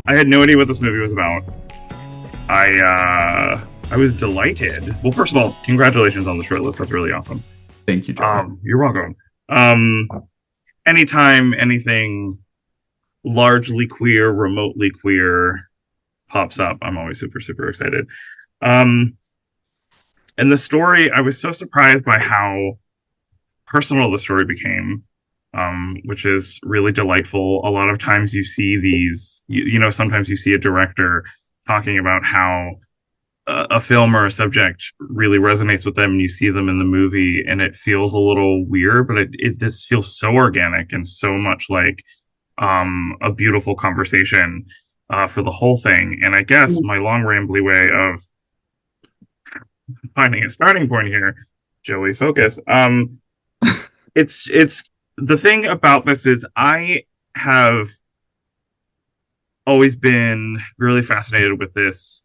I had no idea what this movie was about. I was delighted. Well, first of all, congratulations on the shortlist. That's really awesome. Thank you, Joe. You're welcome. Um, anytime anything largely queer, remotely queer pops up, I'm always super, super excited. Um, and the story, I was so surprised by how personal the story became, which is really delightful. A lot of times you see these, sometimes you see a director talking about how a film or a subject really resonates with them and you see them in the movie and it feels a little weird, but this feels so organic and so much like a beautiful conversation for the whole thing. And I guess my long rambly way of finding a starting point here, Joey, focus. It's the thing about this is I have always been really fascinated with this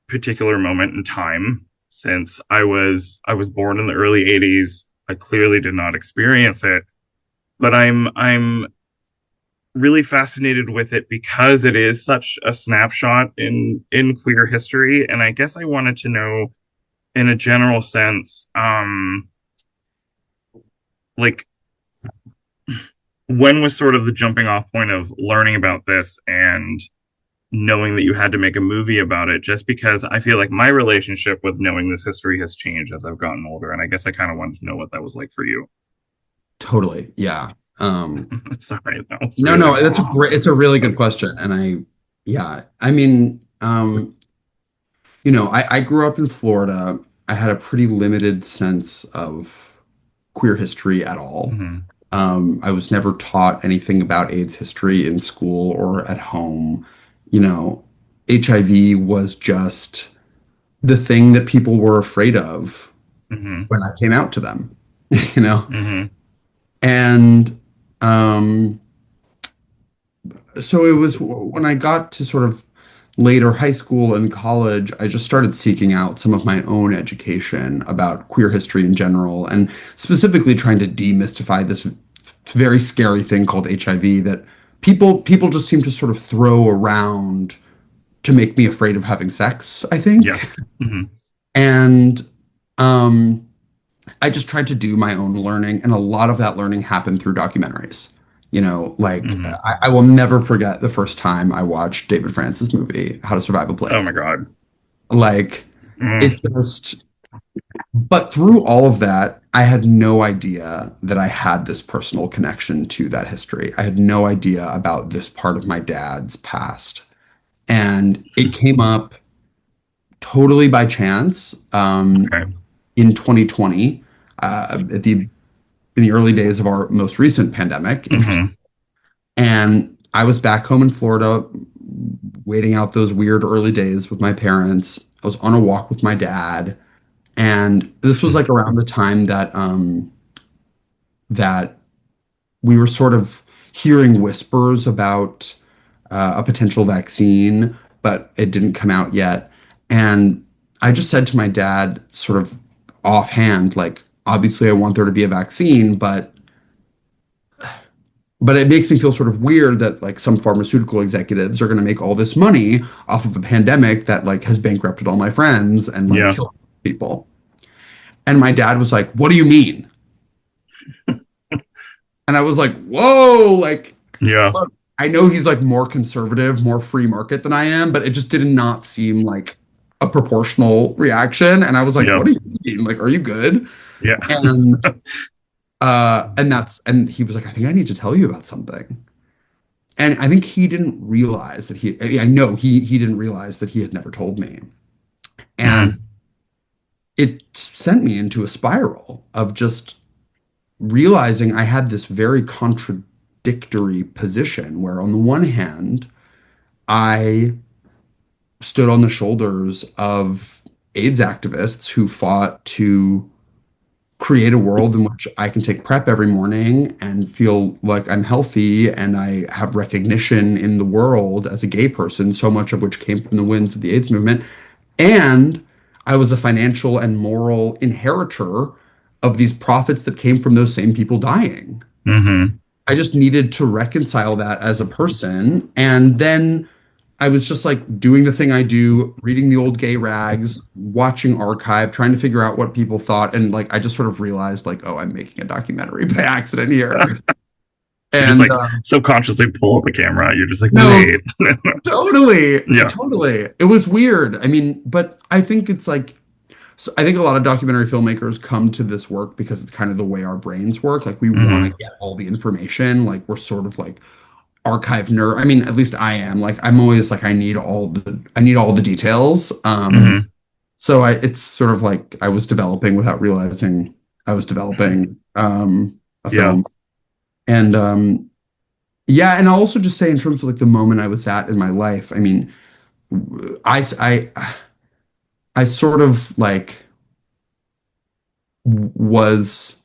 particular moment in time since I was born in the early 80s. I clearly did not experience it, but I'm really fascinated with it because it is such a snapshot in queer history, and I guess I wanted to know in a general sense, like when was sort of the jumping off point of learning about this and knowing that you had to make a movie about it, just because I feel like my relationship with knowing this history has changed as I've gotten older. And I guess I kind of wanted to know what that was like for you. Totally. Yeah. Sorry, that was No, really no, that's a long. great, it's a really good question. And yeah, I mean, I grew up in Florida. I had a pretty limited sense of queer history at all. Mm-hmm. I was never taught anything about AIDS history in school or at home. You know, HIV was just the thing that people were afraid of Mm-hmm. when I came out to them, you know? Mm-hmm. And so it was when I got to sort of later high school and college, I just started seeking out some of my own education about queer history in general, and specifically trying to demystify this very scary thing called HIV that people just seem to sort of throw around to make me afraid of having sex, I Yeah. think. Mm-hmm. And um, I just tried to do my own learning, and a lot of that learning happened through documentaries. Like Mm-hmm. I will never forget the first time I watched David France's movie, How to Survive a Oh Plague. my God. Like Mm. it just, but through all of that, I had no idea that I had this personal connection to that history. I had no idea about this part of my dad's past. And it came up totally by chance Okay. in 2020, in the early days of our most recent pandemic. Interesting. Mm-hmm. And I was back home in Florida, waiting out those weird early days with my parents. I was on a walk with my dad, and this was like around the time that we were sort of hearing whispers about a potential vaccine, but it didn't come out yet. And I just said to my dad, sort of offhand, like, obviously, I want there to be a vaccine, but it makes me feel sort of weird that like some pharmaceutical executives are going to make all this money off of a pandemic that like has bankrupted all my friends and like Yeah. killed people. And my dad was like, "What do you mean?" And I was like, "Whoa, like Yeah. look, I know he's like more conservative, more free market than I am, but it just did not seem like a proportional reaction." And I was like, Yeah. "What do you mean? Like, are you good?" Yeah. And he was like, "I think I need to tell you about something." And I think he didn't realize that I know he didn't realize that he had never told me. And Mm. it sent me into a spiral of just realizing I had this very contradictory position where on the one hand, I stood on the shoulders of AIDS activists who fought to create a world in which I can take prep every morning and feel like I'm healthy and I have recognition in the world as a gay person, so much of which came from the winds of the AIDS movement. And I was a financial and moral inheritor of these profits that came from those same people dying. Mm-hmm. I just needed to reconcile that as a person. And then I was just like doing the thing I do, reading the old gay rags, watching archive, trying to figure out what people thought. And like, I just sort of realized like, oh, I'm making a documentary by accident here. You just And like subconsciously pull up the camera. You're just like, no, wait. totally, Yeah. totally. It was weird. I mean, but I think it's like, so I think a lot of documentary filmmakers come to this work because it's kind of the way our brains work. Like we want to Hmm. get all the information. Like we're sort of like archive nerd. I mean, at least I am. Like I'm always like I need all the details. Hmm. So it's sort of like I was developing without realizing I was developing a Yeah. film. And yeah, and I'll also just say in terms of like the moment I was at in my life, I mean, I sort of like was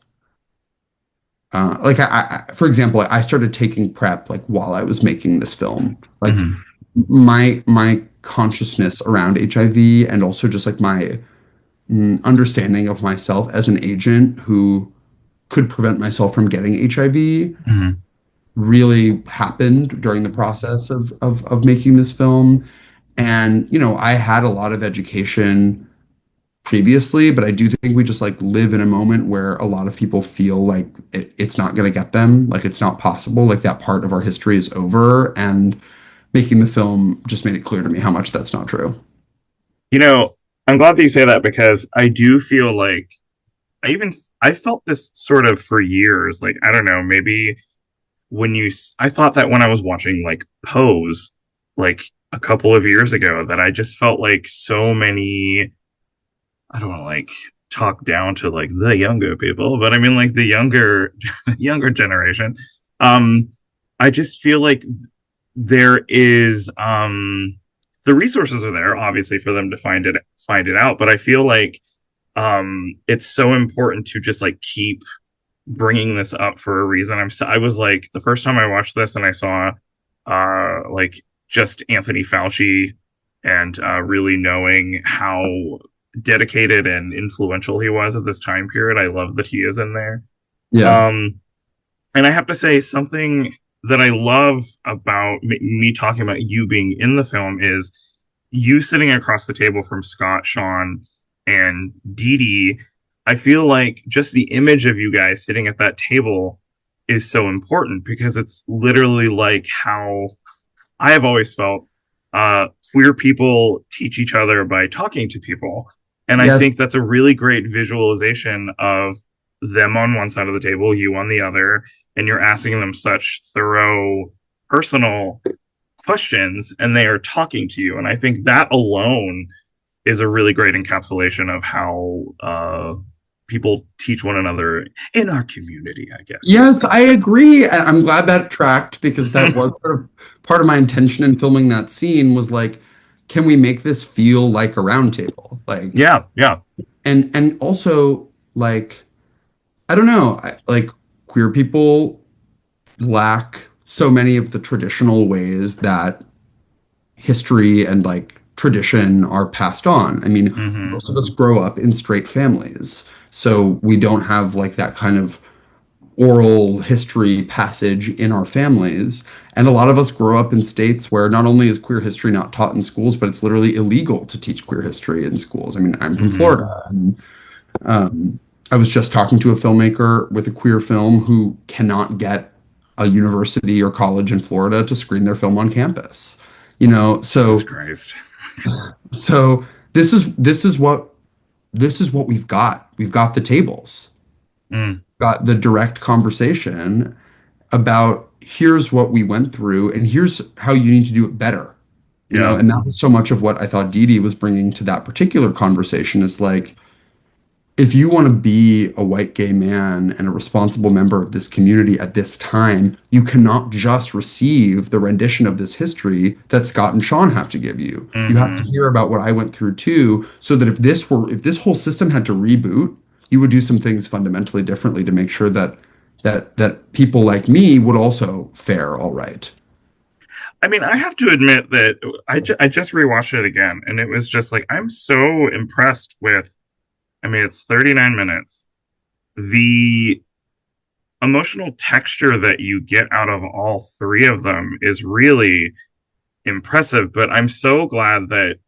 like for example, I started taking prep like while I was making this film. Like Hmm. my consciousness around HIV and also just like my understanding of myself as an agent who could prevent myself from getting HIV Hmm. really happened during the process of making this film. And, you know, I had a lot of education previously, but I do think we just like live in a moment where a lot of people feel like it's not going to get them, like it's not possible, like that part of our history is over. And making the film just made it clear to me how much that's not true. You know, I'm glad that you say that because I do feel like I even I felt this sort of for years. Like I don't know, maybe when I thought that when I was watching like Pose, like a couple of years ago, that I just felt like so many. I don't want to like talk down to like the younger people, but I mean like the younger younger generation. Um, I just feel like there is the resources are there obviously for them to find it out, but I feel like it's so important to just like keep bringing this up for a reason. I was like the first time I watched this and I saw like just Anthony Fauci and really knowing how dedicated and influential he was at this time period. I love that he is in there. Yeah. Um and I have to say something that I love about me talking about you being in the film is you sitting across the table from Scott, Sean, and Dee Dee. I feel like just the image of you guys sitting at that table is so important because it's literally like how I have always felt queer people teach each other by talking to people. And I Yes. think that's a really great visualization of them on one side of the table, you on the other, and you're asking them such thorough, personal questions, and they are talking to you. And I think that alone is a really great encapsulation of how people teach one another in our community, I guess you would Yes, I agree. And I'm glad that tracked because that say. was sort of part of my intention in filming that scene was like, can we make this feel like a round table? Like, Yeah, yeah. and also like, I don't know, like queer people lack so many of the traditional ways that history and like tradition are passed on. I mean, Hmm. most of us grow up in straight families, so we don't have like that kind of oral history passage in our families. And a lot of us grow up in states where not only is queer history not taught in schools, but it's literally illegal to teach queer history in schools. I mean, I'm from Hmm. Florida, and I was just talking to a filmmaker with a queer film who cannot get a university or college in Florida to screen their film on campus. You know, Jesus so Christ. so this is what we've got. We've got the tables, Mm, got the direct conversation about here's what we went through and here's how you need to do it better. You know, yeah. and that was so much of what I thought Dee Dee was bringing to that particular conversation is like, if you want to be a white gay man and a responsible member of this community at this time, you cannot just receive the rendition of this history that Scott and Sean have to give you. You have to Hmm. hear about what I went through too, so that if this whole system had to reboot, you would do some things fundamentally differently to make sure that people like me would also fare all right. I mean, I have to admit that I just rewatched it again, and it was just like I'm so impressed with. I mean, it's 39 minutes. The emotional texture that you get out of all three of them is really. impressive. But I'm so glad that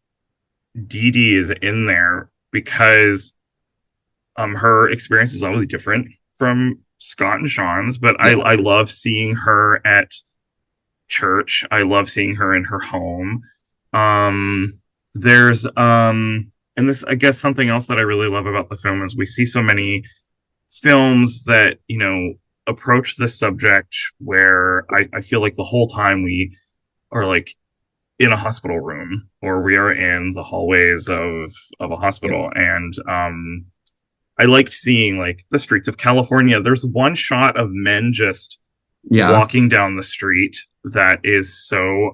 Dee Dee is in there because her experience is always different from Scott and Sean's. But Yeah. I love seeing her at church. I love seeing her in her home. Um, there's and this I guess something else that I really love about the film is we see so many films that approach this subject where I feel like the whole time we are like in a hospital room or we are in the hallways of a Yeah. hospital and I liked seeing like the streets of California. There's one shot of men just Yeah. walking down the street that is so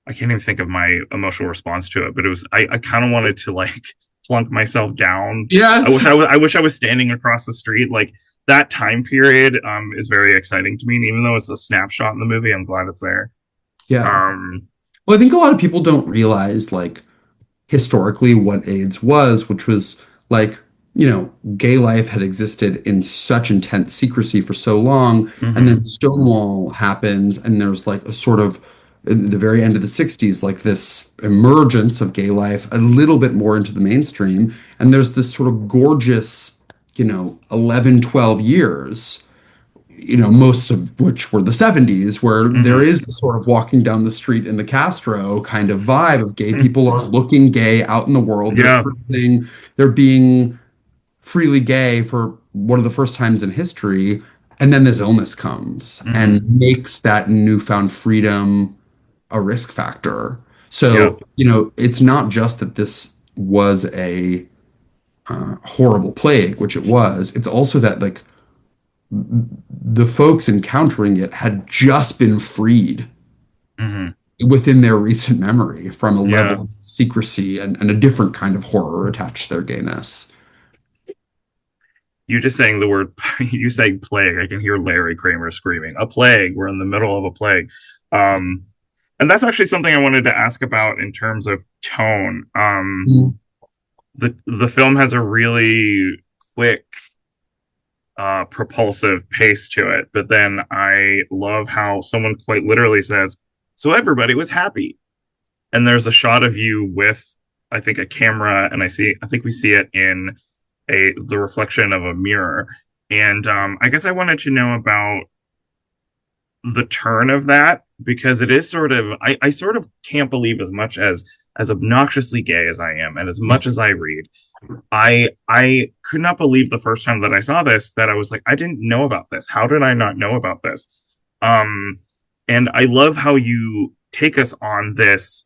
I can't even think of my emotional response to it, but it was I kind of wanted to like plunk myself down. Yes. I wish I was standing across the street. Like that time period is very exciting to me. And even though it's a snapshot in the movie, I'm glad it's there. Yeah. Um Well, I think a lot of people don't realize like historically what AIDS was, which was like, gay life had existed in such intense secrecy for so long, and then mhm, Stonewall happens, and there's like a sort of at the very end of the 60s, like this emergence of gay life a little bit more into the mainstream, and there's this sort of gorgeous, 11, 12 years, most of which were the 70s, where there mhm, is the sort of walking down the street in the Castro kind of vibe of gay people are looking gay out in the world. They're yeah, cruising, they're being freely gay for one of the first times in history. And then this illness comes and mhm, makes that newfound freedom a risk factor. yeah, So, it's not just that this was a horrible plague, which it was. It's also that like the folks encountering it had just been freed mhm, within their recent memory from a yeah. level of secrecy and a different kind of horror attached to their gayness. You just saying the word you saying plague, I can hear Larry Kramer screaming, "A plague! We're in the middle of a plague." Um, and that's actually something I wanted to ask about in terms of tone. Mm. The film has a really quick, propulsive pace to it, but then I love how someone quite literally says, "So everybody was happy," and there's a shot of you with, I think, a camera, and I think we see it in a the reflection of a mirror, and I guess I wanted to know about the turn of that because it is sort of I sort of can't believe as obnoxiously gay as I am and as much as I read I could not believe the first time that I saw this that I was like I didn't know about this. How did I not know about this? Um and I love how you take us on this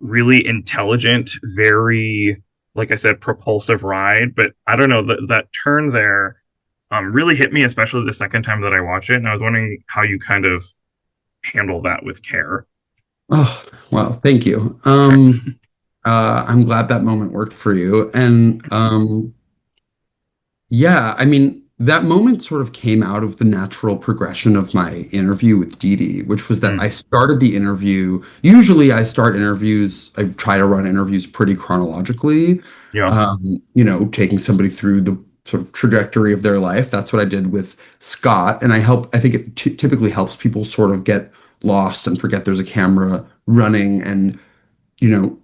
really intelligent, very like I said propulsive ride, but I don't know that turn there really hit me especially the second time that I watched it and I was wondering how you kind of handle that with care. Oh, well, thank you. I'm glad that moment worked for you. And yeah, I mean, that moment sort of came out of the natural progression of my interview with Dee Dee, which was that I Mm, started the interview. Usually, I start interviews, I try to run interviews pretty chronologically, yeah. taking somebody through the sort of trajectory of their life. That's what I did with Scott. And I think it typically helps people sort of get lost and forget there's a camera running and, you know,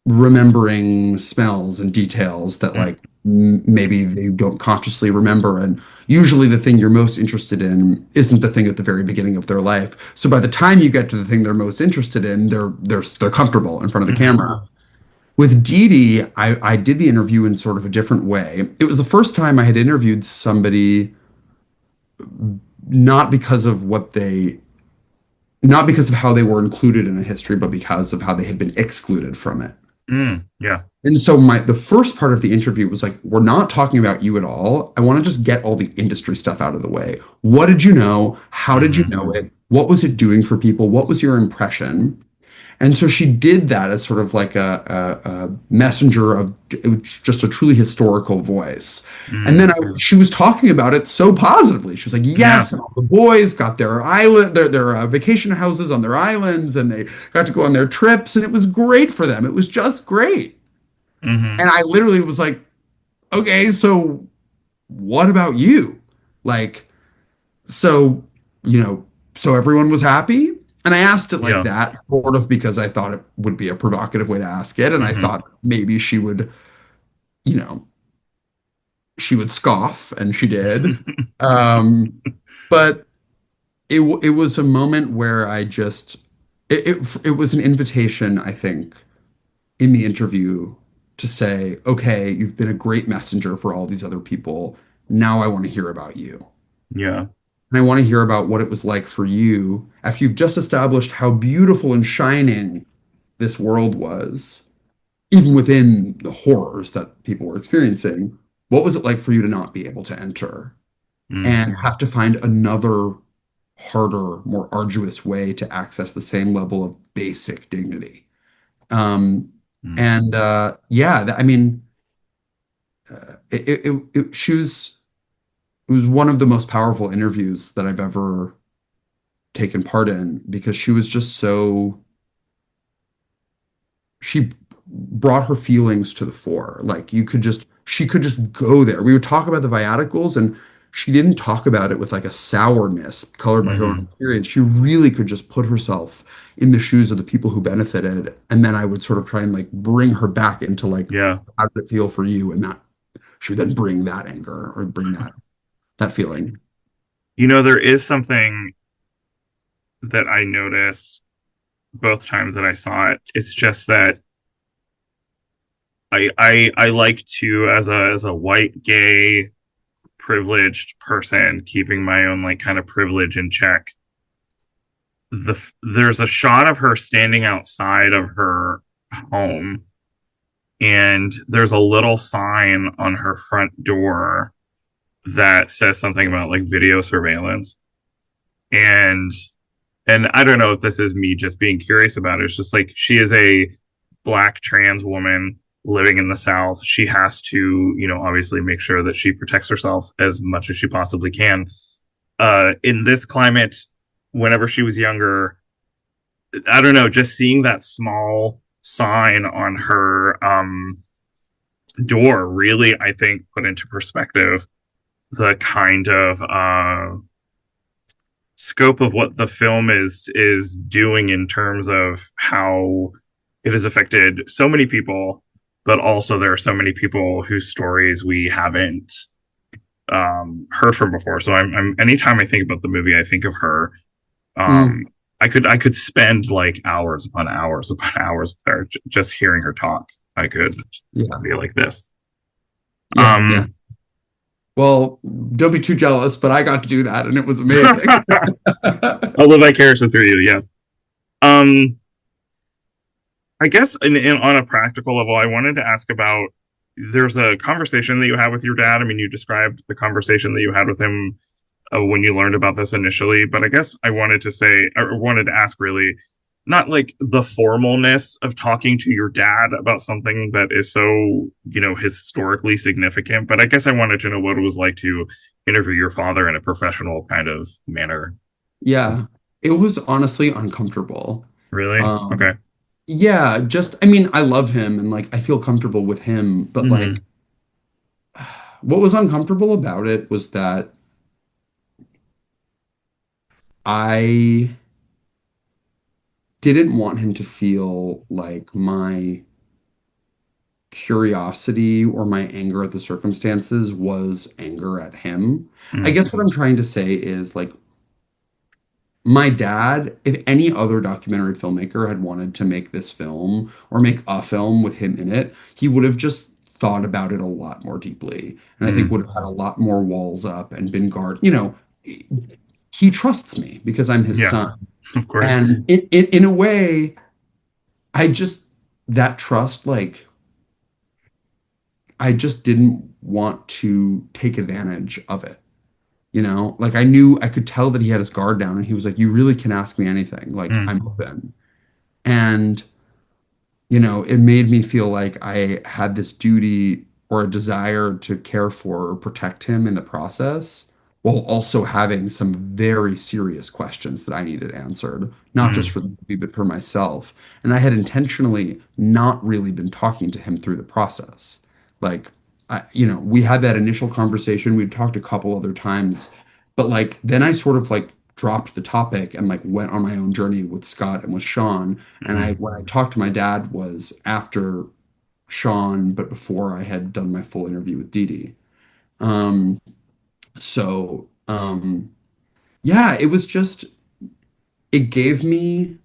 remembering smells and details that Mm, like maybe they don't consciously remember, and usually the thing you're most interested in isn't the thing at the very beginning of their life, so by the time you get to the thing they're most interested in, they're comfortable in front of the mm-hmm, camera. With Dee Dee, I did the interview in sort of a different way. It was the first time I had interviewed somebody not because of what they not because of how they were included in a history, but because of how they had been excluded from it. yeah. And so the first part of the interview was like, we're not talking about you at all. I want to just get all the industry stuff out of the way. What did you know? How did you Mm-hmm, know it? What was it doing for people? What was your impression? And so she did that as sort of like a messenger of just a truly historical voice. And then mm, she was talking about it so positively. She was like, yeah. yes, and all the boys got their island, their vacation houses on their islands, and they got to go on their trips, and it was great for them. It was just great. Mm-hmm, And I literally was like, okay, so what about you? Like, so, you know, so everyone was happy. And I asked it like Yeah. that, sort of because I thought it would be a provocative way to ask it. And I Hmm. thought maybe she would, you know, she would scoff, and she did. Um, but it was a moment where I just it was an invitation, I think, in the interview to say, okay, you've been a great messenger for all these other people. Now I want to hear about you. Yeah. And I want to hear about what it was like for you after you've just established how beautiful and shining this world was, even within the horrors that people were experiencing. What was it like for you to not be able to enter Mm, and have to find another harder, more arduous way to access the same level of basic dignity? Um, mm, and yeah, I mean, she was it was one of the most powerful interviews that I've ever taken part in because she was just so she brought her feelings to the fore. Like she could just go there. We would talk about the viaticals, and she didn't talk about it with like a sourness colored by her own hmm. experience. She really could just put herself in the shoes of the people who benefited. And then I would sort of try and like bring her back into like, Yeah. how did it feel for you? And that she would then bring that anger or bring that feeling. There is something that I noticed both times that I saw it. It's just that I like to, as a white gay privileged person, keeping my own like kind of privilege in check. There's a shot of her standing outside of her home, and there's a little sign on her front door that says something about like video surveillance. And I don't know if this is me just being curious about it. It's just like she is a black trans woman living in the South. She has to, obviously make sure that she protects herself as much as she possibly can. In this climate, whenever she was younger, I don't know, just seeing that small sign on her door really, I think, put into perspective the kind of scope of what the film is doing in terms of how it has affected so many people, but also there are so many people whose stories we haven't heard from before. So anytime I think about the movie, I think of her. Mm, Um, I could spend like hours upon hours upon hours there just hearing her talk. I could yeah. be like this. Yeah. Yeah. Um, Well, don't be too jealous, but I got to do that and it was amazing. I'll live vicariously through you. Yes. Um, I guess on a practical level, I wanted to ask about there's a conversation that you had with your dad. I mean, you described the conversation that you had with him when you learned about this initially, but I guess I wanted to say, or wanted to ask really, not like the formalness of talking to your dad about something that is so, historically significant, but I guess I wanted to know what it was like to interview your father in a professional kind of manner. Yeah, it was honestly uncomfortable. Really? Um, Okay. yeah, just I mean, I love him and like I feel comfortable with him, but like Hmm. what was uncomfortable about it was that I didn't want him to feel like my curiosity or my anger at the circumstances was anger at him. I Hmm. guess what I'm trying to say is like my dad, if any other documentary filmmaker had wanted to make this film or make a film with him in it, he would have just thought about it a lot more deeply. And I think Hmm. would have had a lot more walls up and been guard. He trusts me because I'm his Yeah, son. of course. And in a way, I just, that trust, like, I just didn't want to take advantage of it. Like I knew I could tell that he had his guard down and he was like, you really can ask me anything. Like I'm Mm, open. And, it made me feel like I had this duty or a desire to care for or protect him in the process, while also having some very serious questions that I needed answered, not just mm, for the movie, but for myself. And I had intentionally not really been talking to him through the process. Like, we had that initial conversation. We'd talked a couple other times, but like then I sort of like dropped the topic and like went on my own journey with Scott and with Sean. And I Mm-hmm. when I talked to my dad was after Sean, but before I had done my full interview with Dee Dee. Um, so yeah, it was just it gave me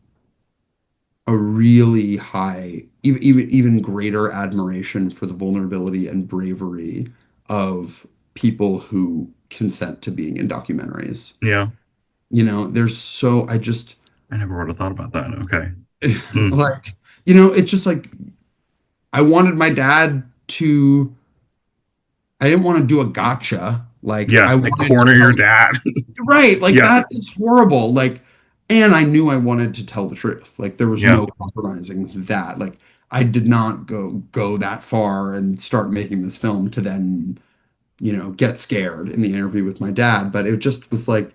a really high, even greater admiration for the vulnerability and bravery of people who consent to being in documentaries. Yeah. There's so I just I never would have thought about that. Okay. Mm. like, it's just like I wanted my dad to, I didn't want to do a gotcha. Like Yeah. I Like wanted to corner your tell, dad. right, like Yeah. that is horrible. Like, and I knew I wanted to tell the truth. Like there was Yeah. no compromising that. Like I did not go that far and start making this film to then, get scared in the interview with my dad. But it just was like,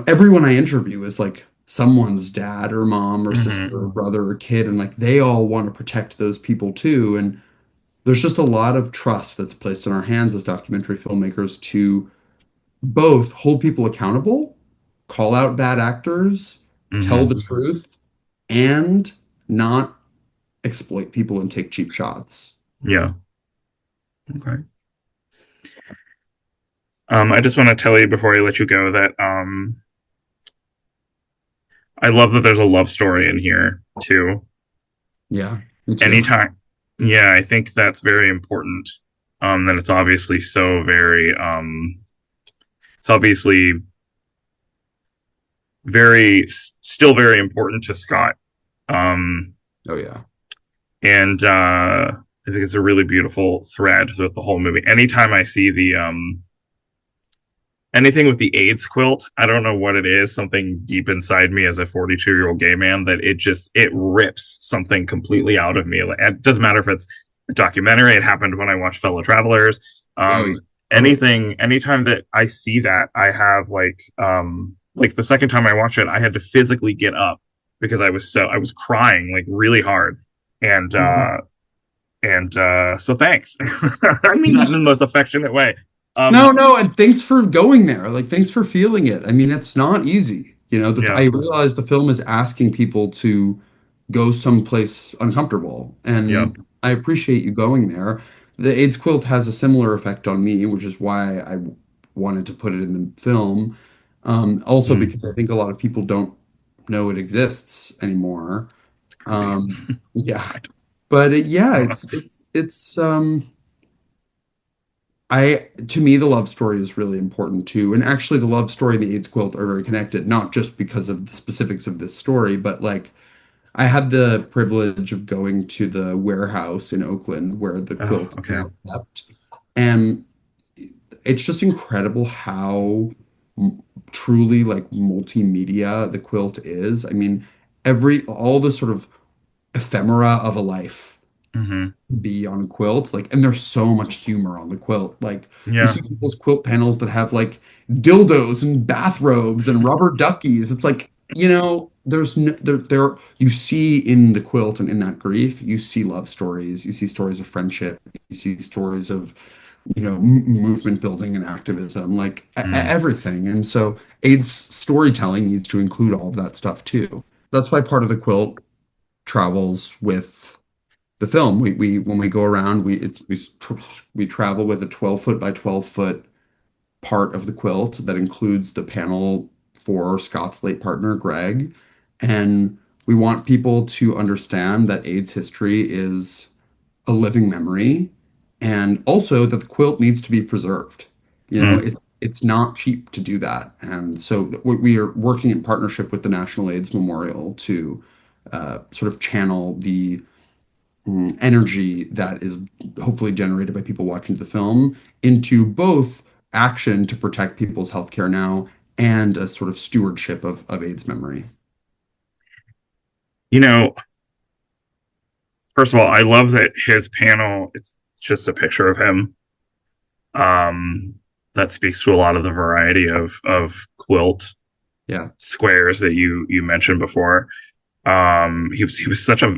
everyone I interview is like someone's dad or mom or sister Mm-hmm. or brother or kid, and like they all want to protect those people too. And there's just a lot of trust that's placed in our hands as documentary filmmakers to both hold people accountable, call out bad actors, tell the Mm-hmm. truth, and not exploit people and take cheap shots. Yeah. Okay. I just want to tell you before I let you go that I love that there's a love story in here too. Yeah, me too. Anytime. Yeah, I think that's very important. That it's obviously so very it's obviously still very important to Scott. Um Oh yeah. and I think it's a really beautiful thread throughout the whole movie. Anytime I see the anything with the AIDS quilt, I don't know what it is, something deep inside me as a 42-year-old gay man that it rips something completely out of me. Like, it doesn't matter if it's a documentary. It happened when I watched Fellow Travelers. Oh yeah. Um, Totally. anytime that I see that, I have like the second time I watched it, I had to physically get up because I was crying like really hard. And Mhm. so thanks. I mean that in the most affectionate way. No, Um, no, and thanks for going there. Like, thanks for feeling it. I mean, it's not easy. I yeah. realize the film is asking people to go someplace uncomfortable, Yeah. and I appreciate you going there. The AIDS quilt has a similar effect on me, which is why I wanted to put it in the film. Also Mm. because I think a lot of people don't know it exists anymore. Crazy. Yeah, but yeah, I don't know. it's to me, the love story is really important too. And actually, the love story and the AIDS quilt are very connected, not just because of the specifics of this story, but like I had the privilege of going to the warehouse in Oakland where the Oh, quilt is okay. now kept. And it's just incredible how truly like multimedia the quilt is. I mean, all the sort of ephemera of a life Hmm. be on a quilt. Like, and there's so much humor on the quilt. Like, you Yeah. see people's quilt panels that have like dildos and bathrobes and rubber duckies. It's like, there's no, you see in the quilt and in that grief, you see love stories, you see stories of friendship, you see stories of, movement building and activism, like Mm. everything. And so AIDS storytelling needs to include all of that stuff too. That's why part of the quilt travels with the film. We when we go around, we travel with a 12-foot by 12-foot part of the quilt that includes the panel for Scott's late partner, Greg. And we want people to understand that AIDS history is a living memory and also that the quilt needs to be preserved. Mm. It's not cheap to do that. And so we are working in partnership with the National AIDS Memorial to sort of channel the energy that is hopefully generated by people watching the film into both action to protect people's healthcare now and a sort of stewardship of AIDS memory. You know, first of all, I love that his panel, it's just a picture of him. Um, that speaks to a lot of the variety of quilt Yeah. squares that you mentioned before. He was such a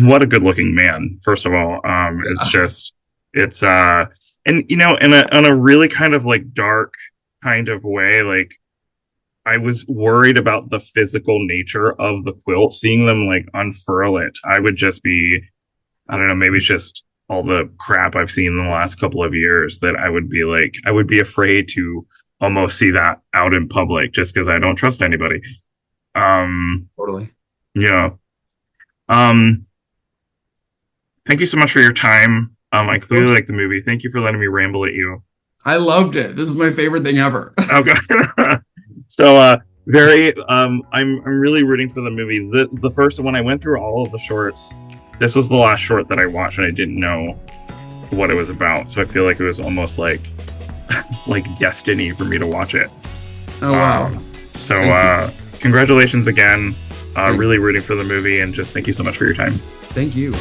what a good looking man. First of all, it's Yeah. just it's and in a really kind of like dark kind of way, like I was worried about the physical nature of the quilt. Seeing them like unfurl it, I would just be, I don't know, maybe it's just all the crap I've seen in the last couple of years that I would be like, I would be afraid to almost see that out in public just because I don't trust anybody. Um, Totally. yeah. Um, Thank you so much for your time. I Of clearly course. like the movie. Thank you for letting me ramble at you. I loved it. This is my favorite thing ever. Okay. So very I'm really rooting for the movie. The first when I went through all of the shorts, this was the last short that I watched and I didn't know what it was about. So I feel like it was almost like destiny for me to watch it. Oh, wow. So Thank you. congratulations again. Thank, Really rooting for the movie and just thank you so much for your time. thank you.